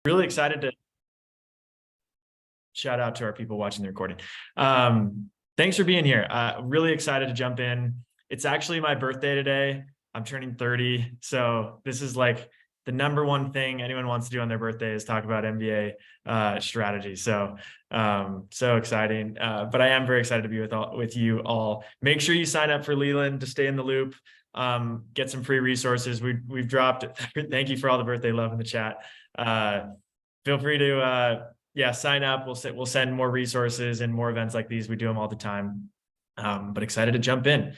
Really excited to shout out to our people watching the recording. Thanks for being here. Really excited to jump in. It's actually my birthday today. I'm turning 30. So this is like the number one thing anyone wants to do on their birthday is talk about MBA strategy. So so exciting. But I am very excited to be with you all. Make sure you sign up for Leland to stay in the loop. Get some free resources. We've dropped. Thank you for all the birthday love in the chat. Feel free to sign up. We'll send more resources and more events like these. We do them all the time. But excited to jump in.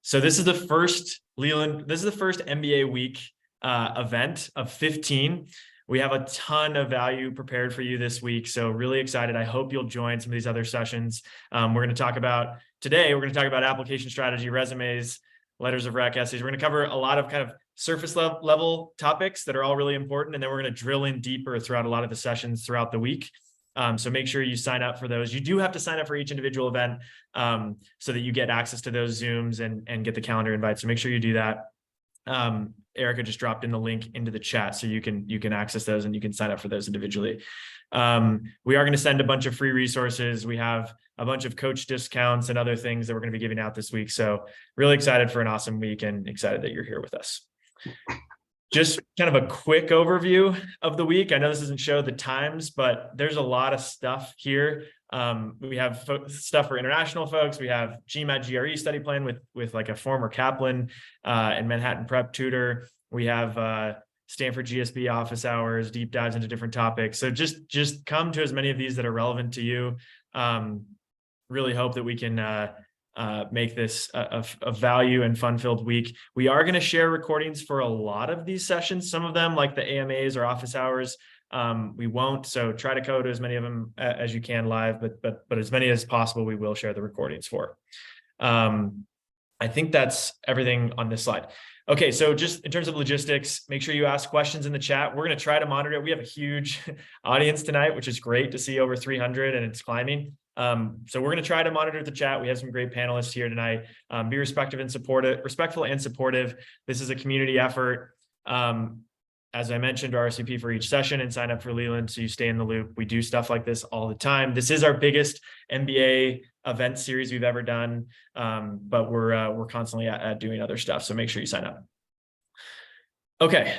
So this is the first Leland. This is the first MBA week event of 15. We have a ton of value prepared for you this week. So really excited. I hope you'll join some of these other sessions. We're going to talk about today. We're going to talk about application strategy, resumes, letters of rec, essays. We're going to cover a lot of kind of surface level topics that are all really important. And then we're going to drill in deeper throughout a lot of the sessions throughout the week. So make sure you sign up for those. You do have to sign up for each individual event so that you get access to those Zooms and get the calendar invites. So make sure you do that. Erica just dropped in the link into the chat so you can access those and you can sign up for those individually. We are going to send a bunch of free resources. We have a bunch of coach discounts and other things that we're going to be giving out this week. So really excited for an awesome week and excited that you're here with us. Just kind of a quick overview of the week. I know this doesn't show the times, but there's a lot of stuff here. We have stuff for international folks. We have GMAT GRE study plan with like a former Kaplan and Manhattan prep tutor. We have Stanford GSB office hours, deep dives into different topics. So just come to as many of these that are relevant to you. Really hope that we can make this a value and fun-filled week. We are going to share recordings for a lot of these sessions. Some of them, like the AMAs or office hours, we won't. So try to go to as many of them as you can live, but as many as possible, we will share the recordings for. I think that's everything on this slide. Okay, so just in terms of logistics, make sure you ask questions in the chat. We're going to try to monitor it. We have a huge audience tonight, which is great to see, over 300, and it's climbing. So we're going to try to monitor the chat. We have some great panelists here tonight. Be respectful and supportive. This is a community effort. As I mentioned, RSVP for each session and sign up for Leland so you stay in the loop. We do stuff like this all the time. This is our biggest MBA event series we've ever done, but we're constantly at doing other stuff. So make sure you sign up. Okay,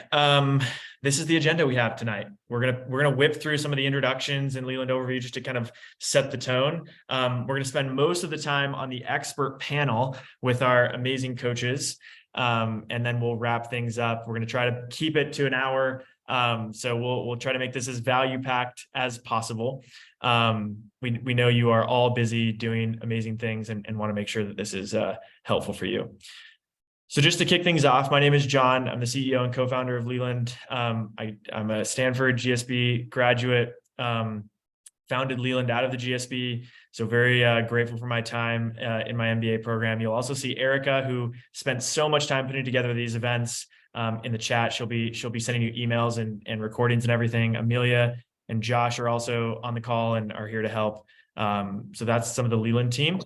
this is the agenda we have tonight. We're gonna whip through some of the introductions and Leland overview just to kind of set the tone. We're gonna spend most of the time on the expert panel with our amazing coaches. And then we'll wrap things up. We're going to try to keep it to an hour. So we'll try to make this as value-packed as possible. We know you are all busy doing amazing things and want to make sure that this is helpful for you. So just to kick things off, my name is John. I'm the CEO and co-founder of Leland. I'm a Stanford GSB graduate, founded Leland out of the GSB. So very grateful for my time in my MBA program. You'll also see Erica, who spent so much time putting together these events, in the chat. She'll be sending you emails and recordings and everything. Amelia and Josh are also on the call and are here to help. So that's some of the Leland team.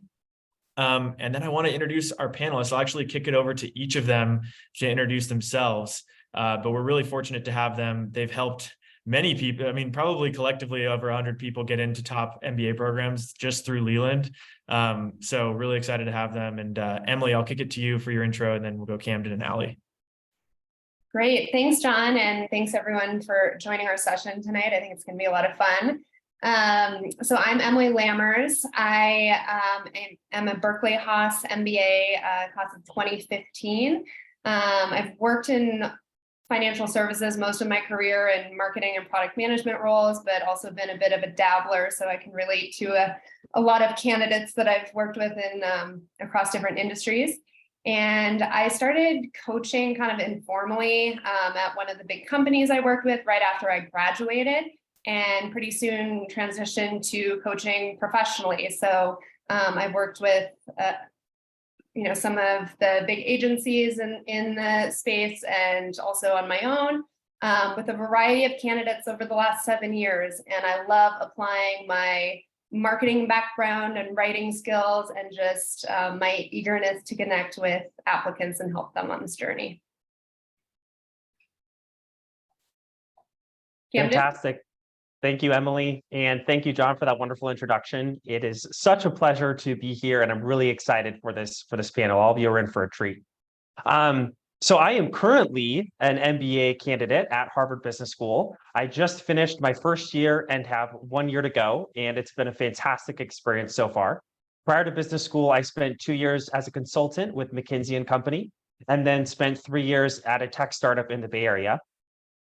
And then I want to introduce our panelists. I'll actually kick it over to each of them to introduce themselves. But we're really fortunate to have them. They've helped many people, I mean, probably collectively over 100 people get into top MBA programs just through Leland. So really excited to have them. And Emily, I'll kick it to you for your intro, and then we'll go Camden and Allie. Great. Thanks, John. And thanks everyone for joining our session tonight. I think it's going to be a lot of fun. So I'm Emily Lammers. I am a Berkeley Haas MBA class of 2015. I've worked in financial services most of my career in marketing and product management roles, but also been a bit of a dabbler, so I can relate to a lot of candidates that I've worked with in across different industries. And I started coaching kind of informally at one of the big companies I worked with right after I graduated, and pretty soon transitioned to coaching professionally. So I've worked with some of the big agencies in the space, and also on my own with a variety of candidates over the last 7 years. And I love applying my marketing background and writing skills and just my eagerness to connect with applicants and help them on this journey. Camden? Fantastic. Thank you, Emily. And thank you, John, for that wonderful introduction. It is such a pleasure to be here, and I'm really excited for this panel. All of you are in for a treat. So I am currently an MBA candidate at Harvard Business School. I just finished my first year and have 1 year to go, and it's been a fantastic experience so far. Prior to business school, I spent 2 years as a consultant with McKinsey & Company, and then spent 3 years at a tech startup in the Bay Area.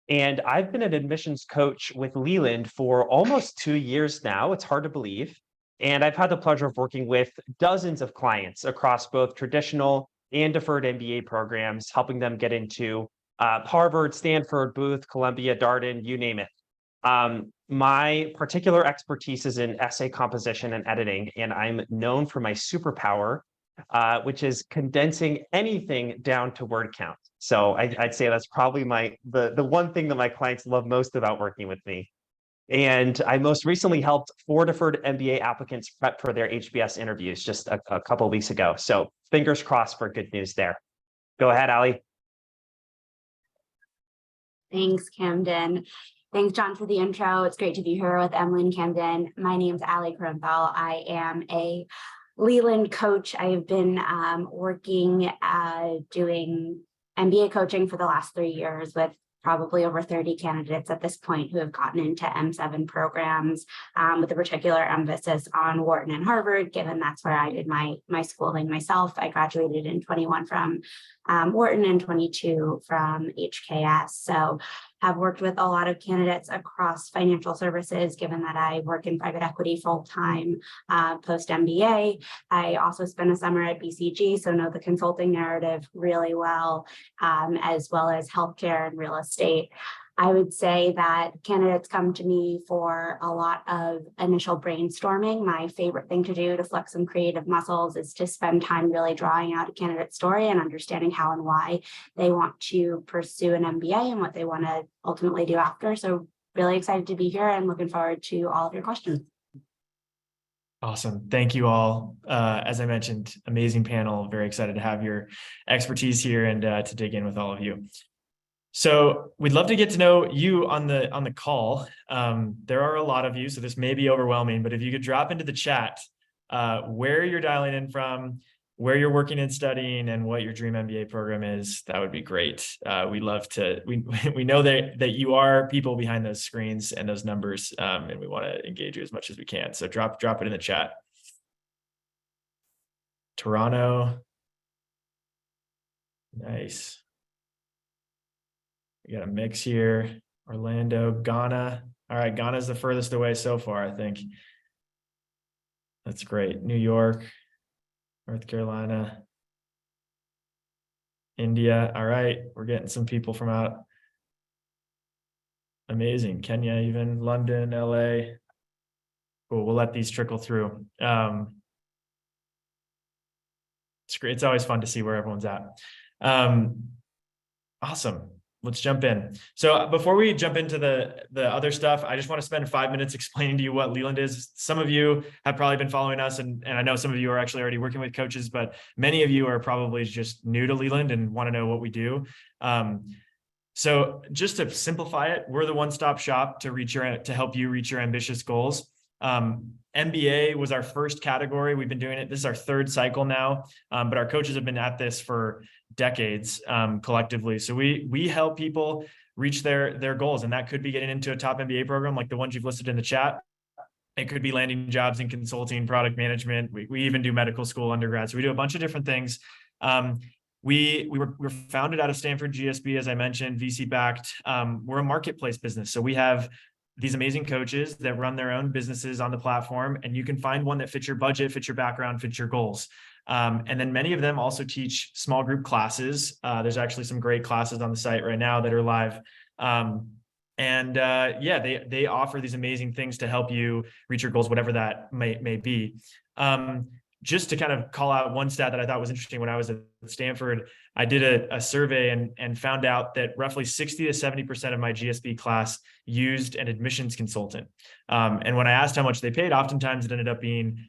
And I've been an admissions coach with Leland for almost 2 years now. It's hard to believe. And I've had the pleasure of working with dozens of clients across both traditional and deferred MBA programs, helping them get into Harvard, Stanford, Booth, Columbia, Darden, you name it. My particular expertise is in essay composition and editing, and I'm known for my superpower, which is condensing anything down to word count. So I'd say that's probably the one thing that my clients love most about working with me. And I most recently helped 4 deferred MBA applicants prep for their HBS interviews just a couple of weeks ago. So fingers crossed for good news there. Go ahead, Ali. Thanks, Camden. Thanks, John, for the intro. It's great to be here with Emily and Camden. My name's Ali Kronthal. I am a Leland coach. I have been working doing MBA coaching for the last 3 years with probably over 30 candidates at this point who have gotten into M7 programs with a particular emphasis on Wharton and Harvard, given that's where I did my schooling myself. I graduated in 21 from Wharton and 22 from HKS. So have worked with a lot of candidates across financial services, given that I work in private equity full-time post MBA. I also spent a summer at BCG, so know the consulting narrative really well as healthcare and real estate. I would say that candidates come to me for a lot of initial brainstorming. My favorite thing to do to flex some creative muscles is to spend time really drawing out a candidate story and understanding how and why they want to pursue an MBA and what they want to ultimately do after. So really excited to be here and looking forward to all of your questions. Awesome. Thank you all. As I mentioned, amazing panel. Very excited to have your expertise here and to dig in with all of you. So we'd love to get to know you on the call. There are a lot of you, so this may be overwhelming, but if you could drop into the chat where you're dialing in from, where you're working and studying, and what your dream MBA program is, that would be great. We love to, we know that you are people behind those screens and those numbers, and we want to engage you as much as we can. So drop it in the chat. Toronto. Nice. We got a mix here. Orlando, Ghana. All right, Ghana's the furthest away so far, I think. That's great. New York, North Carolina, India. All right, we're getting some people from out. Amazing. Kenya, even London, LA. Cool. We'll let these trickle through. It's great. It's always fun to see where everyone's at. Awesome. Let's jump in. So before we jump into the other stuff, I just want to spend 5 minutes explaining to you what Leland is. Some of you have probably been following us, and I know some of you are actually already working with coaches, but many of you are probably just new to Leland and want to know what we do. So just to simplify it, we're the one-stop shop to help you reach your ambitious goals. MBA was our first category. We've been doing it. This is our 3rd cycle now, but our coaches have been at this for decades collectively. So we help people reach their goals, and that could be getting into a top MBA program like the ones you've listed in the chat. It could be landing jobs in consulting, product management. We even do medical school undergrad. So we do a bunch of different things. We were founded out of Stanford GSB, as I mentioned, VC backed. We're a marketplace business. So we have these amazing coaches that run their own businesses on the platform, and you can find one that fits your budget, fits your background, fits your goals. And then many of them also teach small group classes. There's actually some great classes on the site right now that are live. Yeah, they offer these amazing things to help you reach your goals, whatever that may be. Just to kind of call out one stat that I thought was interesting, when I was at Stanford, I did a survey and found out that roughly 60 to 70% of my GSB class used an admissions consultant. And when I asked how much they paid, oftentimes it ended up being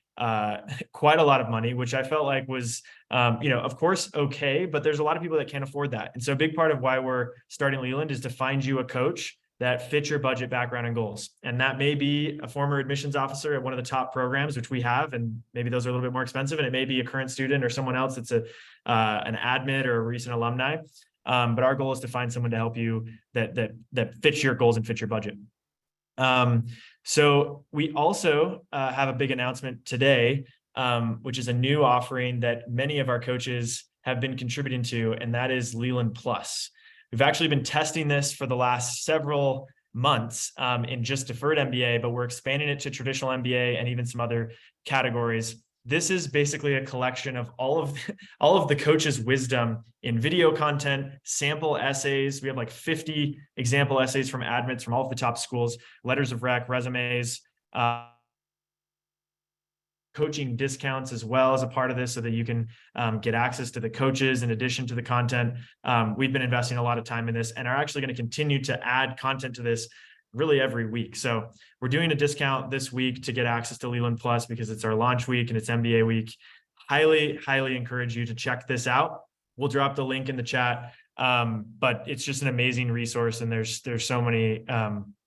quite a lot of money, which I felt like was, of course, okay, but there's a lot of people that can't afford that. And so a big part of why we're starting Leland is to find you a coach that fit your budget, background, and goals. And that may be a former admissions officer at one of the top programs, which we have, and maybe those are a little bit more expensive. And it may be a current student or someone else that's an admit or a recent alumni. But our goal is to find someone to help you that fits your goals and fits your budget. So we also have a big announcement today, which is a new offering that many of our coaches have been contributing to, and that is Leland Plus. We've actually been testing this for the last several months in just deferred MBA, but we're expanding it to traditional MBA and even some other categories. This is basically a collection of all of the coaches' wisdom in video content, sample essays. We have like 50 example essays from admits from all of the top schools, letters of rec, resumes, coaching discounts as well as a part of this so that you can get access to the coaches in addition to the content. We've been investing a lot of time in this and are actually going to continue to add content to this really every week. So we're doing a discount this week to get access to Leland Plus because it's our launch week and it's MBA week. Highly encourage you to check this out. We'll drop the link in the chat, but it's just an amazing resource and there's so many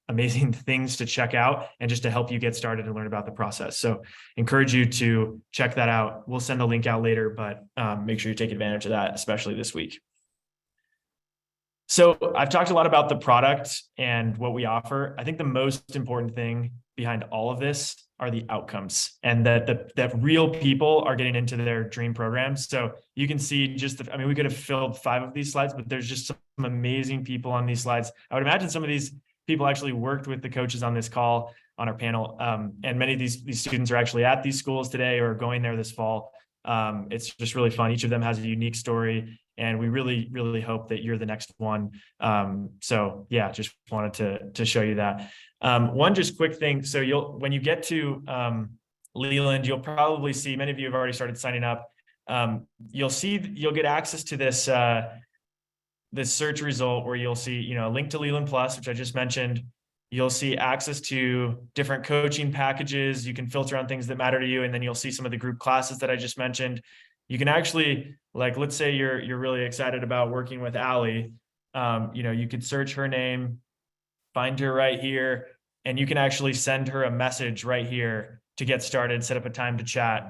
amazing things to check out and just to help you get started and learn about the process. So encourage you to check that out. We'll send a link out later, but make sure you take advantage of that, especially this week. So I've talked a lot about the product and what we offer. I think the most important thing behind all of this are the outcomes and that real people are getting into their dream programs. So you can see we could have filled 5 of these slides, but there's just some amazing people on these slides. I would imagine some of these people actually worked with the coaches on this call on our panel. And many of these students are actually at these schools today or going there this fall. It's just really fun. Each of them has a unique story. And we really hope that you're the next one. So yeah, just wanted to show you that. One just quick thing. So when you get to Leland, you'll probably see, many of you have already started signing up. You'll get access to this search result where you'll see, a link to Leland Plus, which I just mentioned. You'll see access to different coaching packages. You can filter on things that matter to you. And then you'll see some of the group classes that I just mentioned. You can actually, let's say you're really excited about working with Allie. You could search her name, find her right here, and you can actually send her a message right here to get started, set up a time to chat.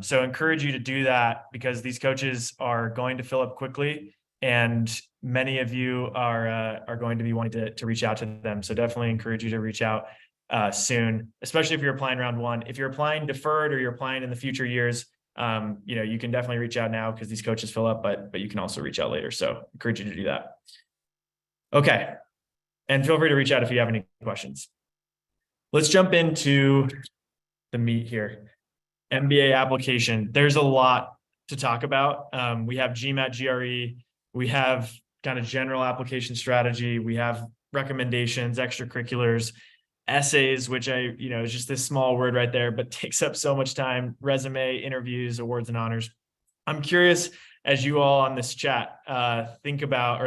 So encourage you to do that because these coaches are going to fill up quickly. And many of you are going to be wanting to reach out to them. So definitely encourage you to reach out soon, especially if you're applying round 1. If you're applying deferred or you're applying in the future years, you can definitely reach out now because these coaches fill up, but you can also reach out later. So encourage you to do that. Okay. And feel free to reach out if you have any questions. Let's jump into the meat here. MBA application. There's a lot to talk about. We have GMAT, GRE. We have kind of general application strategy. We have recommendations, extracurriculars, essays, which is just this small word right there, but takes up so much time, resume, interviews, awards, and honors. I'm curious, as you all on this chat think about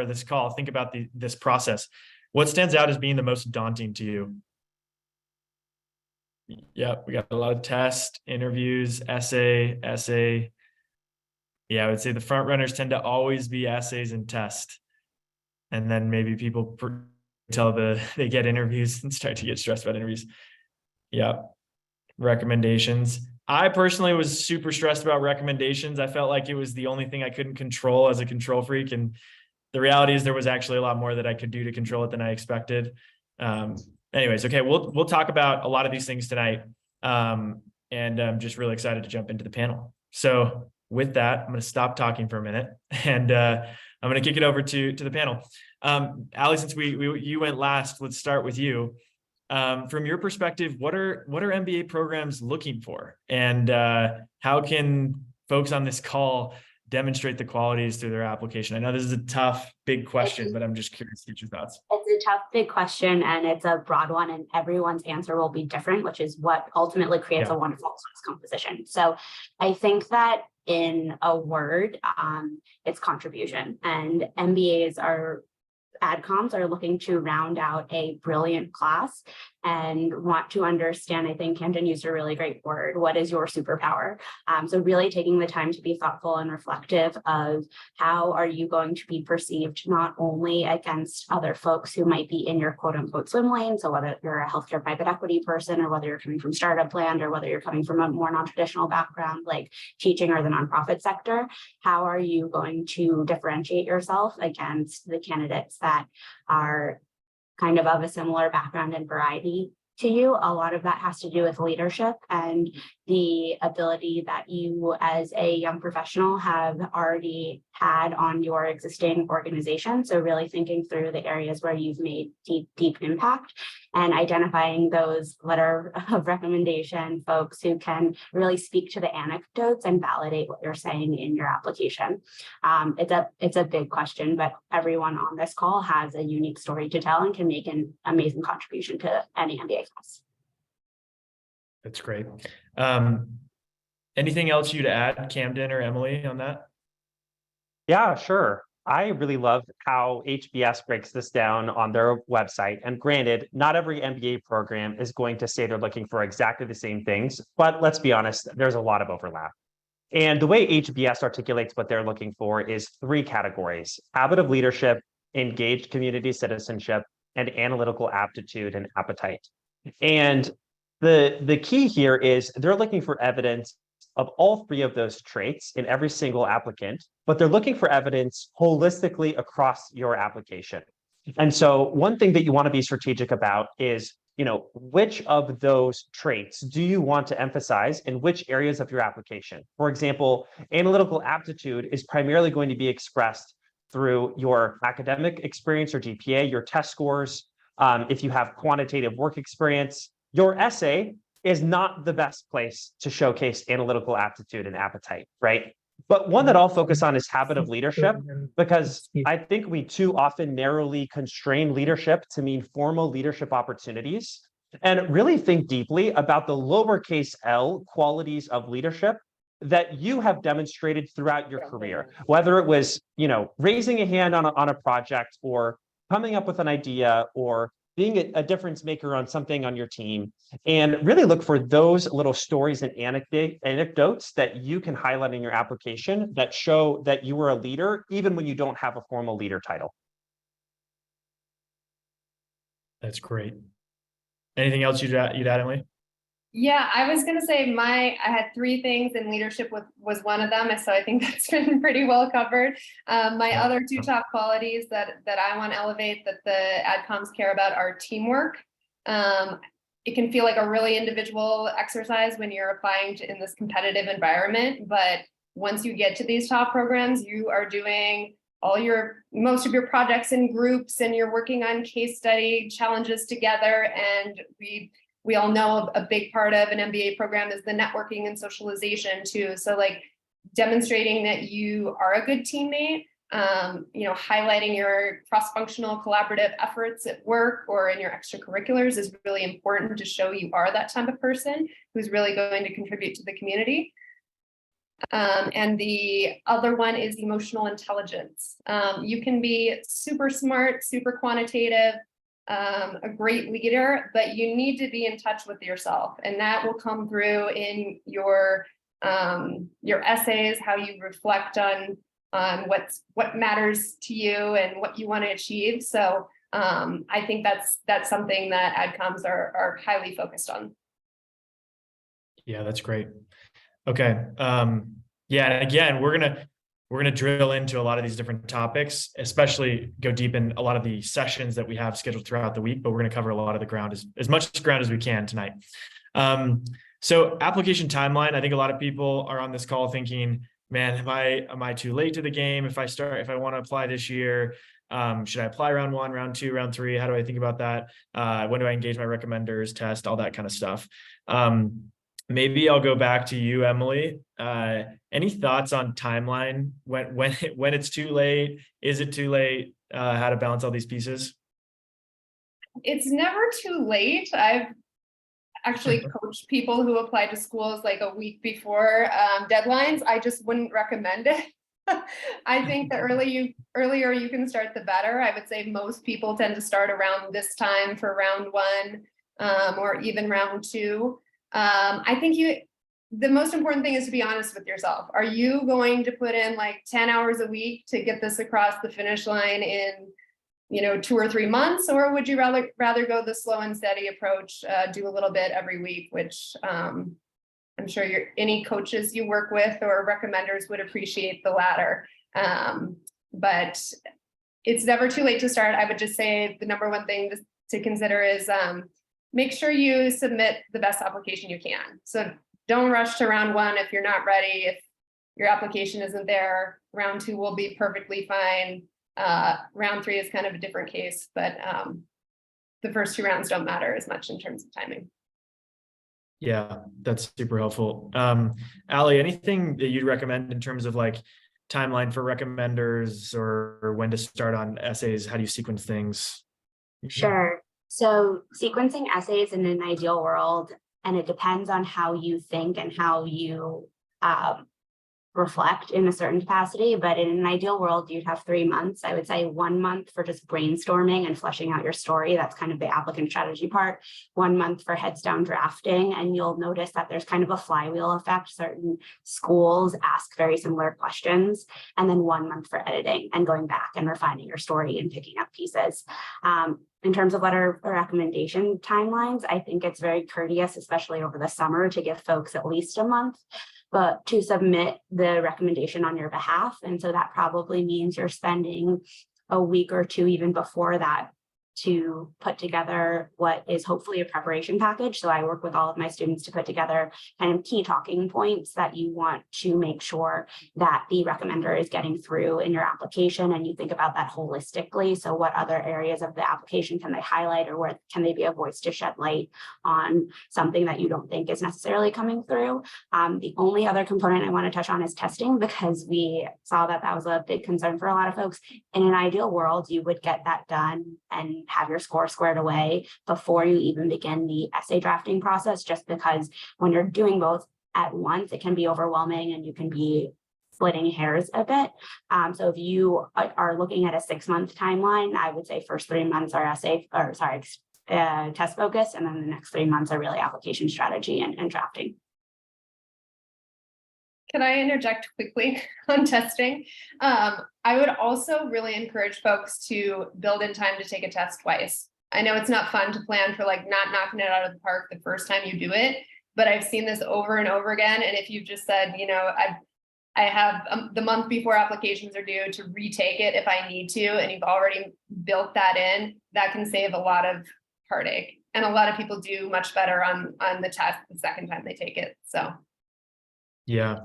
this process, what stands out as being the most daunting to you? Yeah, we got a lot of tests, interviews, essay. Yeah, I would say the front runners tend to always be essays and tests. And then maybe people until they get interviews and start to get stressed about interviews. Yeah. Recommendations. I personally was super stressed about recommendations. I felt like it was the only thing I couldn't control as a control freak. And the reality is there was actually a lot more that I could do to control it than I expected. Anyways, okay, we'll talk about a lot of these things tonight. And I'm just really excited to jump into the panel. So with that, I'm going to stop talking for a minute and I'm going to kick it over to the panel. Allie, since you went last, let's start with you. From your perspective, what are MBA programs looking for, and how can folks on this call demonstrate the qualities through their application? I know this is a tough, big question, but I'm just curious to get your thoughts. It's a tough, big question, and it's a broad one, and everyone's answer will be different, which is what ultimately creates a wonderful class composition. So I think that in a word, it's contribution, and MBAs adcoms are looking to round out a brilliant class and want to understand. I think Camden used a really great word. What is your superpower? So really taking the time to be thoughtful and reflective of how are you going to be perceived, not only against other folks who might be in your quote unquote swim lane. So whether you're a healthcare private equity person, or whether you're coming from startup land, or whether you're coming from a more non-traditional background like teaching or the nonprofit sector, how are you going to differentiate yourself against the candidates that are kind of a similar background and variety to you? A lot of that has to do with leadership and the ability that you as a young professional have already had on your existing organization. So really thinking through the areas where you've made deep impact and identifying those letter of recommendation folks who can really speak to the anecdotes and validate what you're saying in your application. It's a big question, but everyone on this call has a unique story to tell and can make an amazing contribution to any MBA class. That's great. Anything else you'd add, Camden or Emily, on that? Yeah, sure. I really love how HBS breaks this down on their website. And granted, not every MBA program is going to say they're looking for exactly the same things, but let's be honest, there's a lot of overlap. And the way HBS articulates what they're looking for is 3 categories: habit of leadership, engaged community citizenship, and analytical aptitude and appetite. And the key here is they're looking for evidence of all 3 of those traits in every single applicant, but they're looking for evidence holistically across your application. And so one thing that you want to be strategic about is, which of those traits do you want to emphasize in which areas of your application? For example, analytical aptitude is primarily going to be expressed through your academic experience or GPA, your test scores. If you have quantitative work experience, your essay is not the best place to showcase analytical aptitude and appetite, right? But one that I'll focus on is habit of leadership, because I think we too often narrowly constrain leadership to mean formal leadership opportunities, and really think deeply about the lowercase L qualities of leadership that you have demonstrated throughout your career, whether it was, raising a hand on a project, or coming up with an idea, or being a difference maker on something on your team. And really look for those little stories and anecdotes that you can highlight in your application that show that you were a leader, even when you don't have a formal leader title. That's great. Anything else you'd add, Emily? Yeah, I was going to say I had 3 things, and leadership was one of them. So I think that's been pretty well covered. My other 2 top qualities that I want to elevate that the AdComs care about are teamwork. It can feel like a really individual exercise when you're applying in this competitive environment. But once you get to these top programs, you are doing most of your projects in groups, and you're working on case study challenges together. And we all know a big part of an MBA program is the networking and socialization too. So like demonstrating that you are a good teammate, highlighting your cross-functional collaborative efforts at work or in your extracurriculars is really important to show you are that type of person who's really going to contribute to the community. And the other one is emotional intelligence. You can be super smart, super quantitative, a great leader, but you need to be in touch with yourself, and that will come through in your essays, how you reflect on what matters to you and what you want to achieve. So I think that's something that AdComs are highly focused on. Yeah, that's great. Okay. Yeah, and again, we're gonna drill into a lot of these different topics, especially go deep in a lot of the sessions that we have scheduled throughout the week, but we're gonna cover a lot of the ground, as much ground as we can tonight. So application timeline, I think a lot of people are on this call thinking, man, am I too late to the game? If I want to apply this year, should I apply round 1, round 2, round 3? How do I think about that? When do I engage my recommenders, test, all that kind of stuff? Maybe I'll go back to you, Emily. Any thoughts on timeline? When it's too late? Is it too late? How to balance all these pieces? It's never too late. I've actually coached people who apply to schools like a week before deadlines. I just wouldn't recommend it. I think the earlier you can start, the better. I would say most people tend to start around this time for round 1. or even round 2. I think the most important thing is to be honest with yourself. Are you going to put in like 10 hours a week to get this across the finish line in 2 or 3 months, or would you rather go the slow and steady approach, do a little bit every week, which I'm sure any coaches you work with or recommenders would appreciate the latter. But it's never too late to start. I would just say the number one thing to consider is make sure you submit the best application you can. So don't rush to round 1 if you're not ready. If your application isn't there, round 2 will be perfectly fine. Round 3 is kind of a different case, but the first 2 rounds don't matter as much in terms of timing. Yeah, that's super helpful. Ali, anything that you'd recommend in terms of like timeline for recommenders or when to start on essays? How do you sequence things? Sure. So sequencing essays in an ideal world, and it depends on how you think and how you reflect in a certain capacity, but in an ideal world, you'd have 3 months. I would say 1 month for just brainstorming and fleshing out your story. That's kind of the applicant strategy part. 1 month for heads down drafting. And you'll notice that there's kind of a flywheel effect. Certain schools ask very similar questions. And then 1 month for editing and going back and refining your story and picking up pieces. In terms of letter recommendation timelines, I think it's very courteous, especially over the summer, to give folks at least a month, but to submit the recommendation on your behalf. And so that probably means you're spending a week or 2 even before that to put together what is hopefully a preparation package. So I work with all of my students to put together kind of key talking points that you want to make sure that the recommender is getting through in your application, and you think about that holistically. So what other areas of the application can they highlight, or where can they be a voice to shed light on something that you don't think is necessarily coming through? The only other component I want to touch on is testing, because we saw that that was a big concern for a lot of folks. In an ideal world, you would get that done and have your score squared away before you even begin the essay drafting process, just because when you're doing both at once, it can be overwhelming and you can be splitting hairs a bit. So if you are looking at a 6-month timeline, I would say first 3 months are test focused, and then the next 3 months are really application strategy and drafting. Can I interject quickly on testing? I would also really encourage folks to build in time to take a test twice. I know it's not fun to plan for like not knocking it out of the park the first time you do it, but I've seen this over and over again. And if you just said, I have the month before applications are due to retake it if I need to, and you've already built that in, that can save a lot of heartache. And a lot of people do much better on the test the second time they take it. So. Yeah,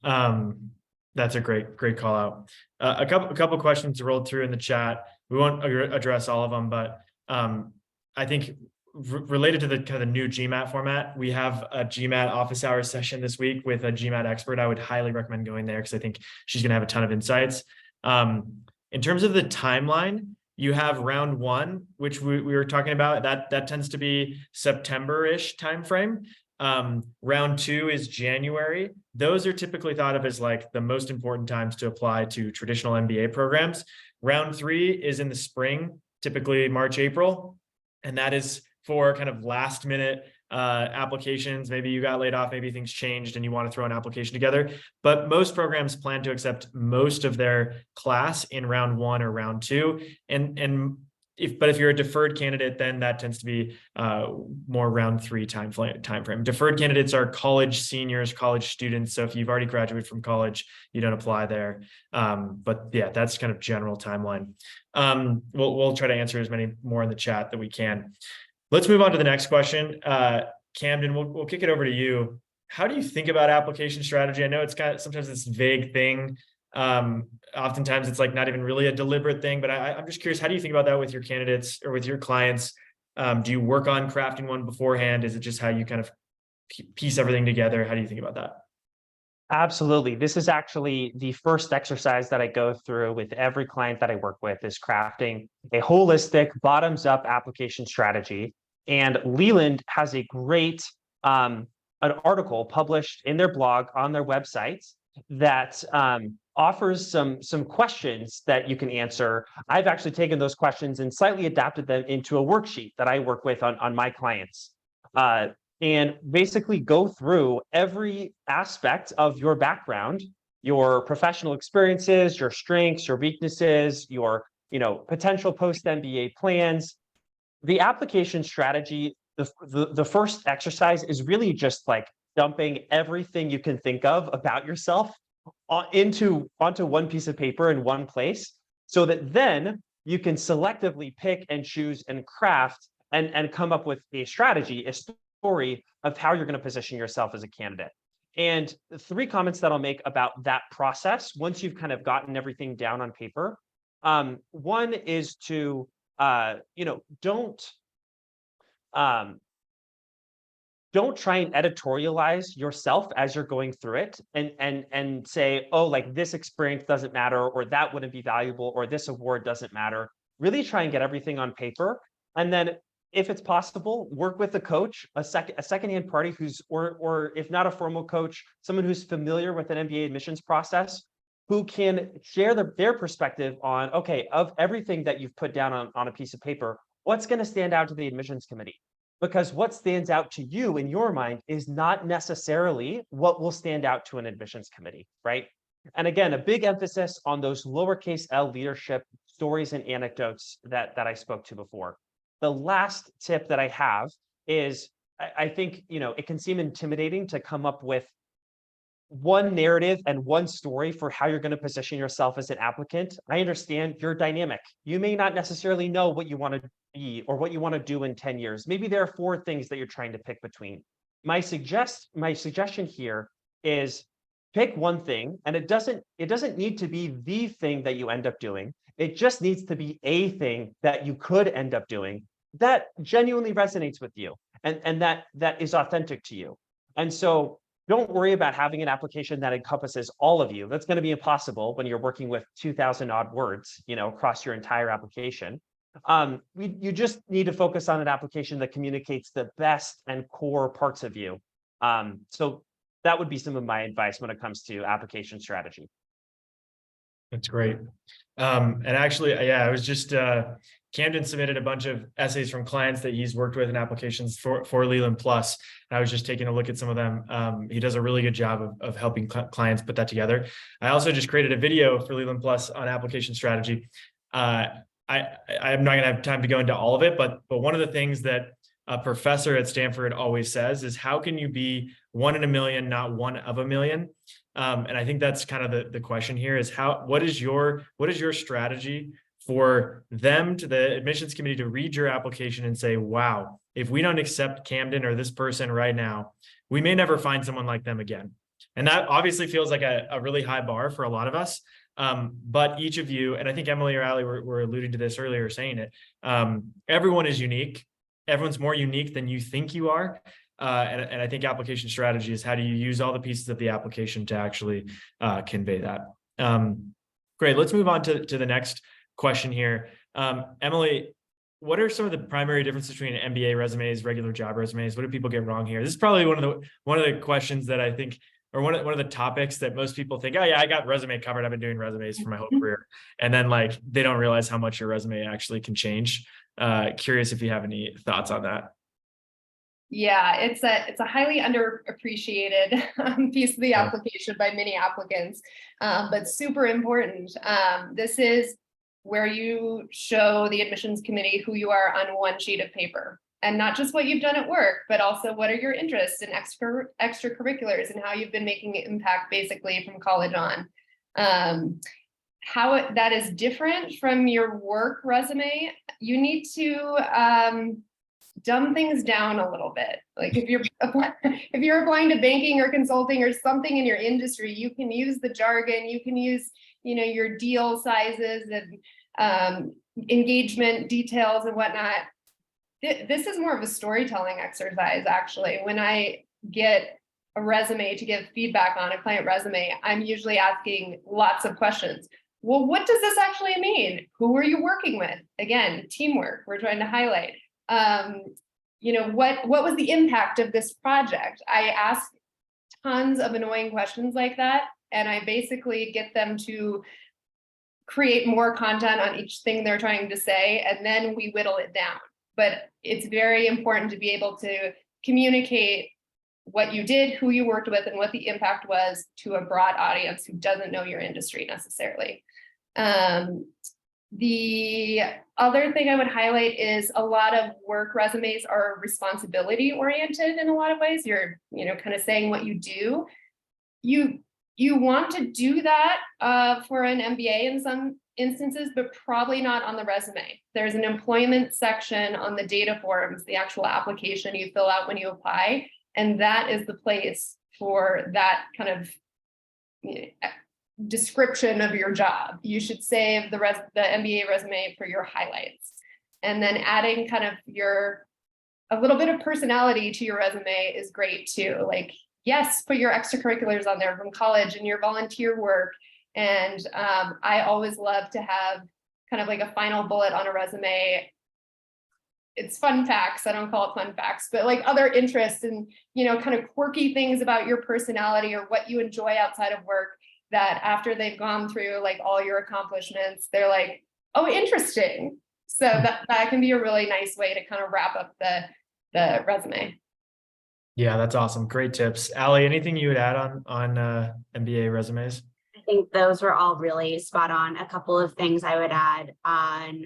that's a great call out. A couple questions rolled through in the chat. We won't address all of them, but I think related to the kind of the new GMAT format, we have a GMAT office hours session this week with a GMAT expert. I would highly recommend going there because I think she's going to have a ton of insights. In terms of the timeline, you have round 1, which we were talking about. That tends to be September-ish timeframe. Round 2 is January. Those are typically thought of as like the most important times to apply to traditional MBA programs. Round 3 is in the spring, typically March, April. And that is for kind of last minute applications. Maybe you got laid off, maybe things changed and you want to throw an application together. But most programs plan to accept most of their class in round 1 or round 2. But if you're a deferred candidate, then that tends to be more round 3 time frame. Deferred candidates are college seniors, college students. So if you've already graduated from college, you don't apply there. But yeah, that's kind of general timeline. We'll try to answer as many more in the chat that we can. Let's move on to the next question. Camden, we'll kick it over to you. How do you think about application strategy? I know it's kind of sometimes this vague thing. Oftentimes it's like not even really a deliberate thing, but I'm just curious, how do you think about that with your candidates or with your clients? Do you work on crafting one beforehand? Is it just how you kind of piece everything together? How do you think about that? Absolutely. This is actually the first exercise that I go through with every client that I work with, is crafting a holistic bottoms-up application strategy. And Leland has a great an article published in their blog on their website that offers some questions that you can answer. I've actually taken those questions and slightly adapted them into a worksheet that I work with on my clients. And basically go through every aspect of your background, your professional experiences, your strengths, your weaknesses, your potential post-MBA plans. The application strategy, the first exercise is really just like dumping everything you can think of about yourself onto one piece of paper in one place, so that then you can selectively pick and choose and craft and come up with a strategy, a story of how you're going to position yourself as a candidate. And 3 comments that I'll make about that process once you've kind of gotten everything down on paper. One is to don't try and editorialize yourself as you're going through it and say, oh, like this experience doesn't matter, or that wouldn't be valuable, or this award doesn't matter. Really try and get everything on paper. And then if it's possible, work with a coach, a secondhand party who's, or if not a formal coach, someone who's familiar with an MBA admissions process, who can share their perspective on, okay, of everything that you've put down on a piece of paper, what's going to stand out to the admissions committee? Because what stands out to you in your mind is not necessarily what will stand out to an admissions committee, right? And again, a big emphasis on those lowercase L leadership stories and anecdotes that I spoke to before. The last tip that I have is, I think, it can seem intimidating to come up with one narrative and one story for how you're going to position yourself as an applicant. I understand you're dynamic. You may not necessarily know what you want to be or what you want to do in 10 years. Maybe there are 4 things that you're trying to pick between. My suggestion here is pick one thing, and it doesn't need to be the thing that you end up doing. It just needs to be a thing that you could end up doing that genuinely resonates with you and that is authentic to you. And so don't worry about having an application that encompasses all of you. That's going to be impossible when you're working with 2,000 odd words, across your entire application. You just need to focus on an application that communicates the best and core parts of you. So that would be some of my advice when it comes to application strategy. That's great. And actually, yeah, I was just, Camden submitted a bunch of essays from clients that he's worked with in applications for Leland Plus. And I was just taking a look at some of them. He does a really good job of helping clients put that together. I also just created a video for Leland Plus on application strategy. I'm not going to have time to go into all of it, but one of the things that a professor at Stanford always says is, how can you be 1 in a million, not 1 of a million? And I think that's kind of the question here is what is your strategy for them, to the admissions committee, to read your application and say, wow, if we don't accept Camden or this person right now, we may never find someone like them again. And that obviously feels like a really high bar for a lot of us. But each of you, and I think Emily or Ali were alluding to this earlier, saying it, everyone is unique. Everyone's more unique than you think you are. And I think application strategy is, how do you use all the pieces of the application to actually convey that? Great, let's move on to the next question here. Emily, what are some of the primary differences between MBA resumes, regular job resumes? What do people get wrong here? This is probably one of the questions that I think, or one of the topics that most people think, oh yeah, I got resume covered. I've been doing resumes for my whole career. And then they don't realize how much your resume actually can change. Curious if you have any thoughts on that. Yeah, it's a highly underappreciated piece of the application by many applicants, but super important. This is where you show the admissions committee who you are on one sheet of paper, and not just what you've done at work, but also what are your interests and extracurriculars and how you've been making an impact basically from college on. How that is different from your work resume, you need to dumb things down a little bit. Like if you're applying to banking or consulting or something in your industry, you can use the jargon, you can use your deal sizes and engagement details and whatnot. This is more of a storytelling exercise, actually. When I get a resume to give feedback on, a client resume, I'm usually asking lots of questions. Well, what does this actually mean? Who are you working with? Again, teamwork, we're trying to highlight. What was the impact of this project? I ask tons of annoying questions like that. and I basically get them to create more content on each thing they're trying to say, and then we whittle it down. But it's very important to be able to communicate what you did, who you worked with, and what the impact was to a broad audience who doesn't know your industry necessarily. The other thing I would highlight is a lot of work resumes are responsibility oriented in a lot of ways. You're, kind of saying what you do. You want to do that for an MBA in some instances, but probably not on the resume. There's an employment section on the data forms, the actual application you fill out when you apply, and that is the place for that kind of description of your job. You should save the MBA resume for your highlights, and then adding kind of a little bit of personality to your resume is great too. Like, yes, put your extracurriculars on there from college and your volunteer work. And I always love to have kind of like a final bullet on a resume. It's fun facts. I don't call it fun facts, but like other interests and, kind of quirky things about your personality or what you enjoy outside of work, that after they've gone through like all your accomplishments, they're like, oh, interesting. So that can be a really nice way to kind of wrap up the resume. Yeah, that's awesome. Great tips. Allie, anything you would add on MBA resumes? I think those were all really spot on. A couple of things I would add on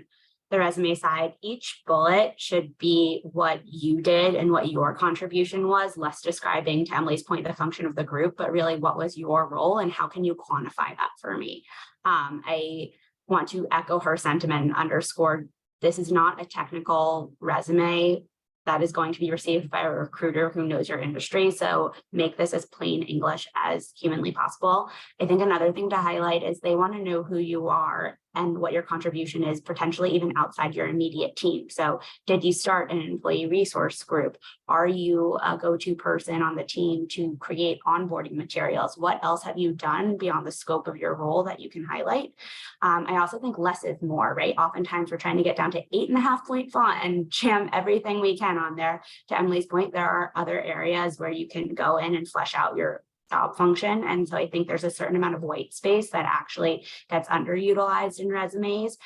the resume side. Each bullet should be what you did and what your contribution was, less describing, to Emily's point, the function of the group, but really what was your role and how can you quantify that for me? I want to echo her sentiment and underscore, this is not a technical resume that is going to be received by a recruiter who knows your industry. So make this as plain English as humanly possible. I think another thing to highlight is they want to know who you are and what your contribution is, potentially even outside your immediate team. So did you start an employee resource group? Are you a go-to person on the team to create onboarding materials? What else have you done beyond the scope of your role that you can highlight? I also think less is more, right? Oftentimes we're trying to get down to 8.5 point font and jam everything we can on there. To Emily's point, there are other areas where you can go in and flesh out your job function. And so I think there's a certain amount of white space that actually gets underutilized in resumes.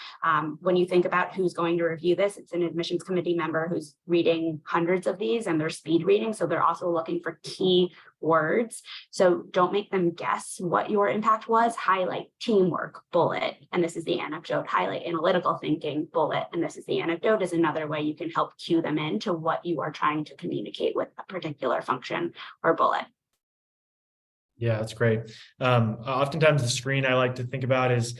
When you think about who's going to review this, it's an admissions committee member who's reading hundreds of these and they're speed reading. So they're also looking for key words. So don't make them guess what your impact was. Highlight teamwork, bullet, and this is the anecdote. Highlight analytical thinking, bullet, and this is the anecdote, is another way you can help cue them into what you are trying to communicate with a particular function or bullet. Yeah, that's great. Oftentimes the screen I like to think about is,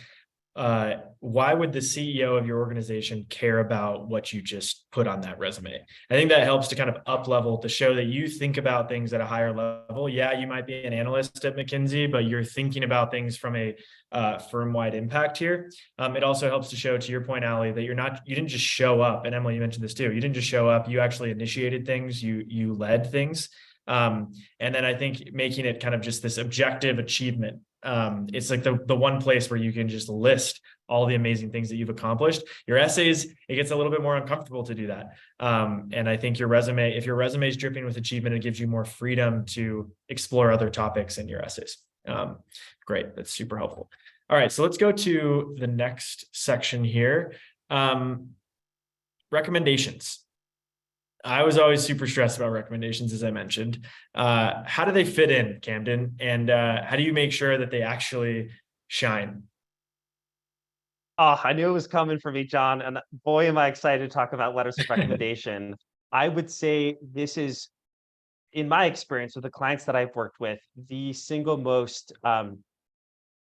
why would the CEO of your organization care about what you just put on that resume? I think that helps to kind of up level, to show that you think about things at a higher level. Yeah, you might be an analyst at McKinsey, but you're thinking about things from a firm-wide impact here. It also helps to show, to your point, Allie, that you didn't just show up, and Emily, you mentioned this too. You didn't just show up, you actually initiated things, you led things. And then I think making it kind of just this objective achievement. It's like the one place where you can just list all the amazing things that you've accomplished. Your essays, it gets a little bit more uncomfortable to do that. And I think if your resume is dripping with achievement, it gives you more freedom to explore other topics in your essays. Great, that's super helpful. All right, so let's go to the next section here. Recommendations. I was always super stressed about recommendations, as I mentioned. How do they fit in, Camden? And how do you make sure that they actually shine? Oh, I knew it was coming for me, John. And boy, am I excited to talk about letters of recommendation. I would say this is, in my experience with the clients that I've worked with, the single most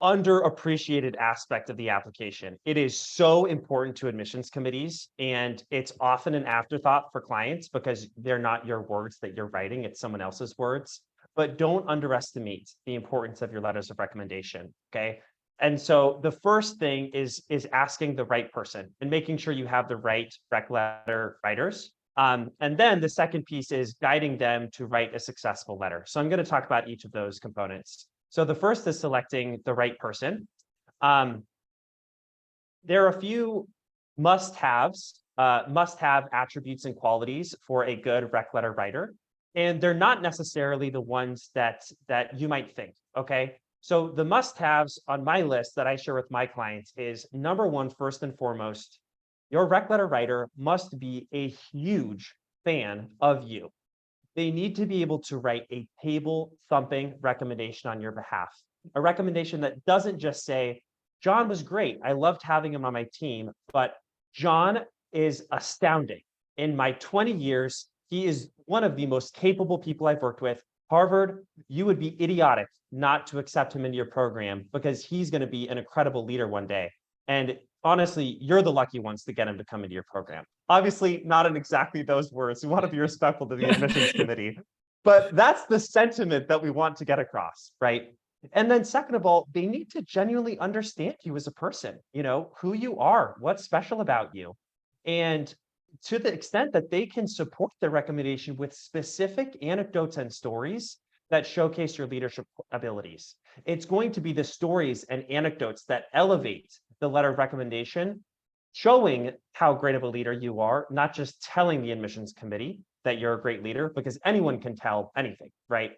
underappreciated aspect of the application. It is so important to admissions committees, and it's often an afterthought for clients because they're not your words that you're writing, it's someone else's words. But don't underestimate the importance of your letters of recommendation, okay? And so the first thing is asking the right person and making sure you have the right rec letter writers. And then the second piece is guiding them to write a successful letter. So I'm going to talk about each of those components. So the first is selecting the right person. There are a few must-have attributes and qualities for a good rec letter writer, and they're not necessarily the ones that you might think, okay? So the must-haves on my list that I share with my clients is number one, first and foremost, your rec letter writer must be a huge fan of you. They need to be able to write a table-thumping recommendation on your behalf. A recommendation that doesn't just say, John was great, I loved having him on my team, but John is astounding. In my 20 years, he is one of the most capable people I've worked with. Harvard, you would be idiotic not to accept him into your program because he's going to be an incredible leader one day. And honestly, you're the lucky ones to get him to come into your program. Obviously, not in exactly those words. We want to be respectful to the admissions committee, but that's the sentiment that we want to get across, right? And then second of all, they need to genuinely understand you as a person, who you are, what's special about you. And to the extent that they can support the recommendation with specific anecdotes and stories that showcase your leadership abilities. It's going to be the stories and anecdotes that elevate the letter of recommendation, showing how great of a leader you are, not just telling the admissions committee that you're a great leader, because anyone can tell anything, right?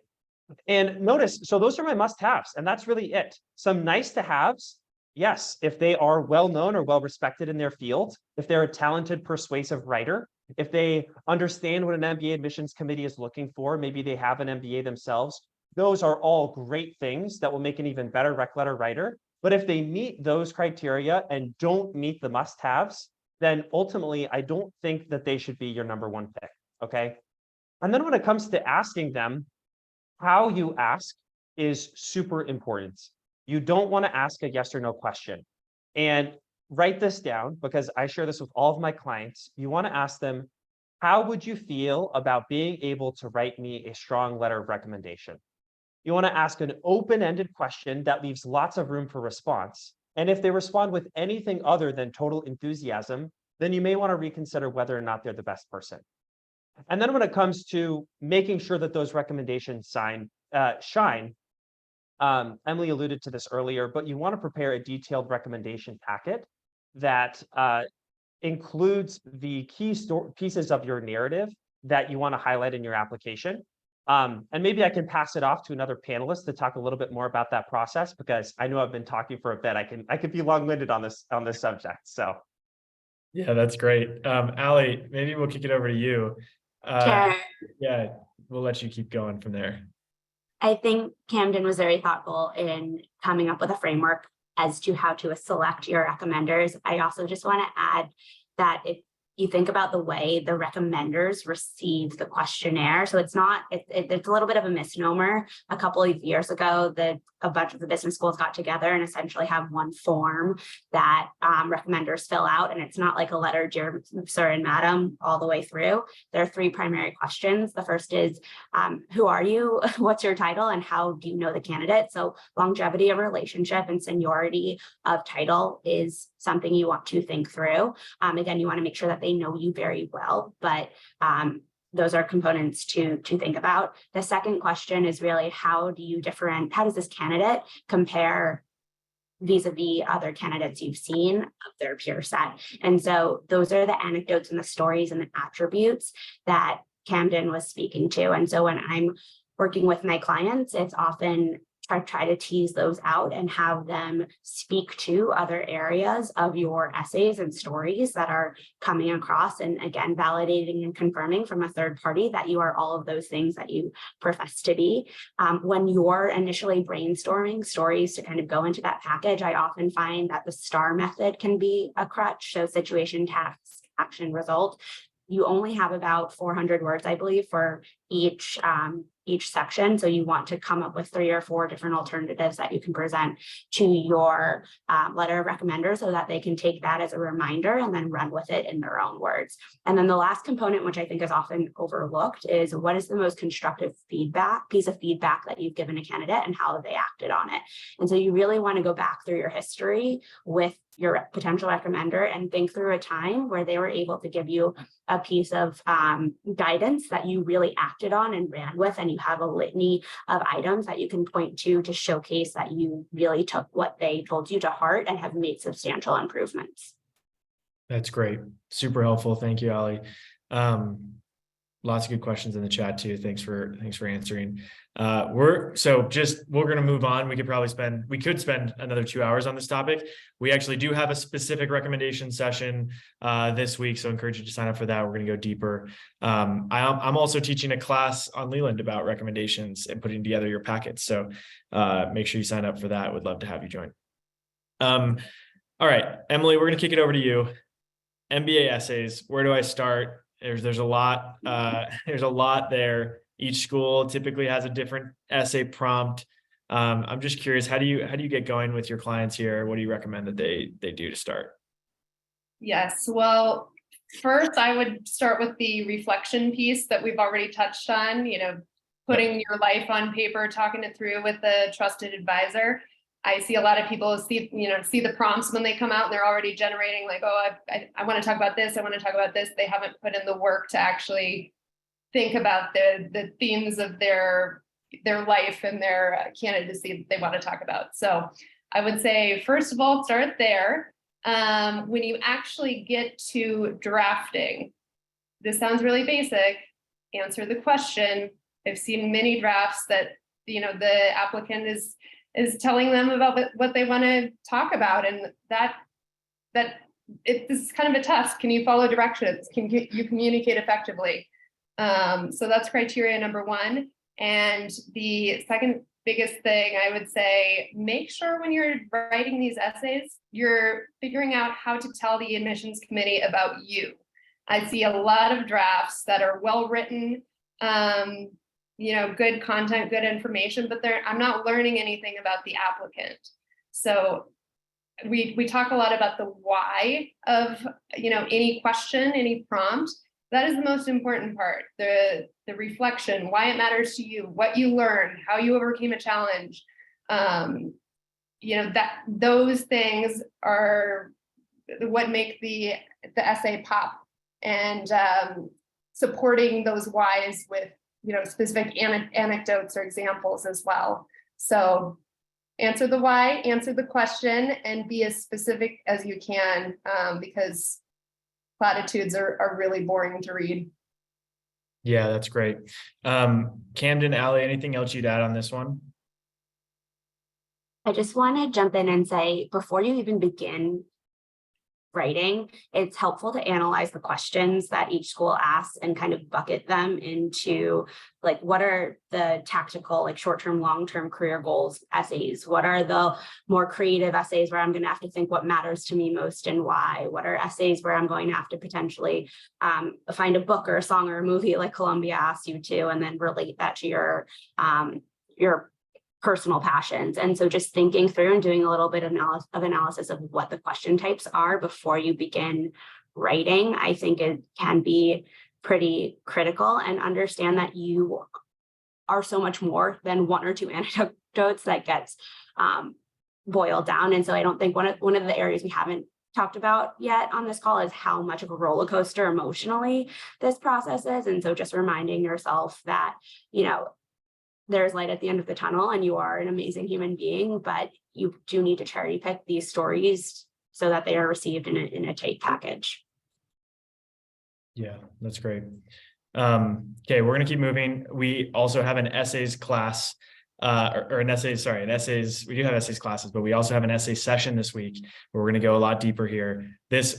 And notice, so those are my must-haves, and that's really it. Some nice to haves, yes, if they are well-known or well-respected in their field, if they're a talented, persuasive writer, if they understand what an MBA admissions committee is looking for, maybe they have an MBA themselves, those are all great things that will make an even better rec letter writer. But if they meet those criteria and don't meet the must-haves, then ultimately, I don't think that they should be your number one pick, okay? And then when it comes to asking them, how you ask is super important. You don't want to ask a yes or no question. And write this down because I share this with all of my clients. You want to ask them, how would you feel about being able to write me a strong letter of recommendation? You want to ask an open-ended question that leaves lots of room for response. And if they respond with anything other than total enthusiasm, then you may want to reconsider whether or not they're the best person. And then when it comes to making sure that those recommendations shine, Emily alluded to this earlier, but you want to prepare a detailed recommendation packet that includes the key pieces of your narrative that you want to highlight in your application. And maybe I can pass it off to another panelist to talk a little bit more about that process, because I know I've been talking for a bit. I could be long-winded on this subject. So yeah, that's great. Allie, maybe we'll kick it over to you. Sure. Yeah, we'll let you keep going from there. I think Camden was very thoughtful in coming up with a framework as to how to select your recommenders. I also just want to add that if you think about the way the recommenders receive the questionnaire, so it's a little bit of a misnomer. A couple of years ago, a bunch of the business schools got together and essentially have one form that recommenders fill out, and it's not like a letter, dear sir and madam, all the way through. There are three primary questions. The first is, who are you? What's your title? And how do you know the candidate? So longevity of relationship and seniority of title is something you want to think through. Again, you want to make sure that they know you very well, but those are components to think about. The second question is really, how does this candidate compare vis-a-vis other candidates you've seen of their peer set? And so those are the anecdotes and the stories and the attributes that Camden was speaking to. And so when I'm working with my clients, it's often try to tease those out and have them speak to other areas of your essays and stories that are coming across, and again, validating and confirming from a third party that you are all of those things that you profess to be. When you're initially brainstorming stories to kind of go into that package, I often find that the STAR method can be a crutch. So situation, task, action, result. You only have about 400 words, I believe, for each section. So you want to come up with 3 or 4 different alternatives that you can present to your letter of recommender so that they can take that as a reminder and then run with it in their own words. And then the last component, which I think is often overlooked, is what is the most constructive piece of feedback that you've given a candidate and how they acted on it. And so you really want to go back through your history with your potential recommender and think through a time where they were able to give you a piece of guidance that you really acted on and ran with, and you have a litany of items that you can point to showcase that you really took what they told you to heart and have made substantial improvements. That's great. Super helpful. Thank you, Allie. Lots of good questions in the chat too. Thanks for answering. We're going to move on. We could spend another 2 hours on this topic. We actually do have a specific recommendation session this week, so I encourage you to sign up for that. We're going to go deeper. I'm also teaching a class on Leland about recommendations and putting together your packets. So make sure you sign up for that. Would love to have you join. All right, Emily, we're going to kick it over to you. MBA essays. Where do I start? There's a lot. There's a lot there. Each school typically has a different essay prompt. I'm just curious, how do you get going with your clients here? What do you recommend that they do to start? Yes, well, first I would start with the reflection piece that we've already touched on, putting your life on paper, talking it through with a trusted advisor. I see a lot of people see the prompts when they come out and they're already generating like, oh, I want to talk about this. I want to talk about this. They haven't put in the work to actually think about the themes of their life and their candidacy that they want to talk about. So I would say, first of all, start there. When you actually get to drafting, this sounds really basic, answer the question. I've seen many drafts that, the applicant is telling them about what they want to talk about, and this is kind of a test. Can you follow directions? Can you communicate effectively? So that's criteria number one. And the second biggest thing I would say, make sure when you're writing these essays, you're figuring out how to tell the admissions committee about you. I see a lot of drafts that are well written, good content, good information, but I'm not learning anything about the applicant. So we talk a lot about the why of, any question, any prompt. That is the most important part, the reflection, why it matters to you, what you learned, how you overcame a challenge. That those things are what make the essay pop, and supporting those whys with specific anecdotes or examples as well. So answer the why, answer the question, and be as specific as you can, because platitudes are really boring to read. Yeah, that's great. Camden, Allie, anything else you'd add on this one? I just want to jump in and say, before you even begin writing, it's helpful to analyze the questions that each school asks and kind of bucket them into like, what are the tactical, like short-term, long-term career goals essays? What are the more creative essays where I'm going to have to think what matters to me most and why? What are essays where I'm going to have to potentially find a book or a song or a movie like Columbia asked you to, and then relate that to your personal passions. And so just thinking through and doing a little bit of analysis of what the question types are before you begin writing, I think it can be pretty critical, and understand that you are so much more than one or two anecdotes that gets boiled down. And so I don't think one of the areas we haven't talked about yet on this call is how much of a roller coaster emotionally this process is. And so just reminding yourself that, there's light at the end of the tunnel and you are an amazing human being, but you do need to cherry pick these stories so that they are received in a tight package. Yeah, that's great. Okay, we're going to keep moving. We also have an essays class, we do have essays classes, but we also have an essay session this week where we're going to go a lot deeper here.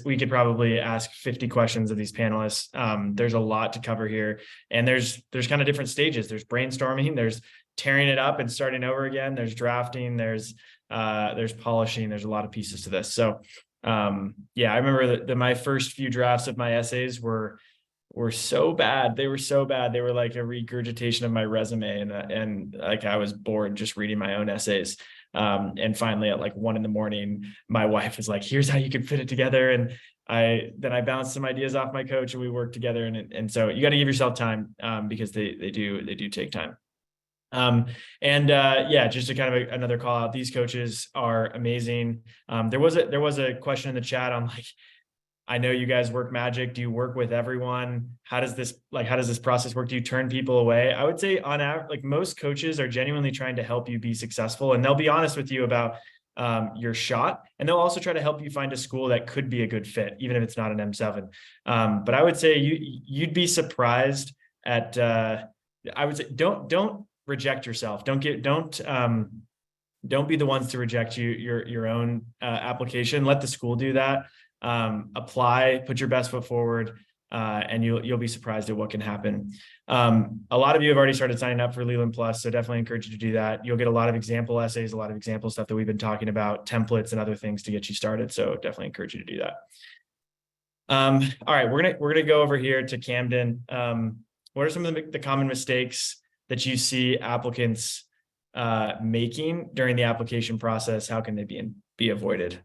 We could probably ask 50 questions of these panelists. There's a lot to cover here, and there's kind of different stages. There's brainstorming, there's tearing it up and starting over again. There's drafting, there's polishing. There's a lot of pieces to this. So yeah, I remember that my first few drafts of my essays were so bad. They were so bad. They were like a regurgitation of my resume, and like I was bored just reading my own essays. And finally at like 1 a.m, my wife was like, here's how you can fit it together. And I bounced some ideas off my coach and we worked together. And so you got to give yourself time, because they do take time. Yeah, just to kind of another call out, these coaches are amazing. There was a question in the chat on like, I know you guys work magic. Do you work with everyone? How does this process work? Do you turn people away? I would say on average, like most coaches are genuinely trying to help you be successful, and they'll be honest with you about your shot. And they'll also try to help you find a school that could be a good fit, even if it's not an M7. But I would say you'd be surprised at I would say don't reject yourself. Don't be the ones to reject your own application. Let the school do that. Apply, put your best foot forward, and you'll be surprised at what can happen. A lot of you have already started signing up for Leland Plus, so definitely encourage you to do that. You'll get a lot of example essays, a lot of example stuff that we've been talking about, templates and other things to get you started. So definitely encourage you to do that. All right, we're gonna go over here to Camden. What are some of the common mistakes that you see applicants making during the application process? How can they be avoided?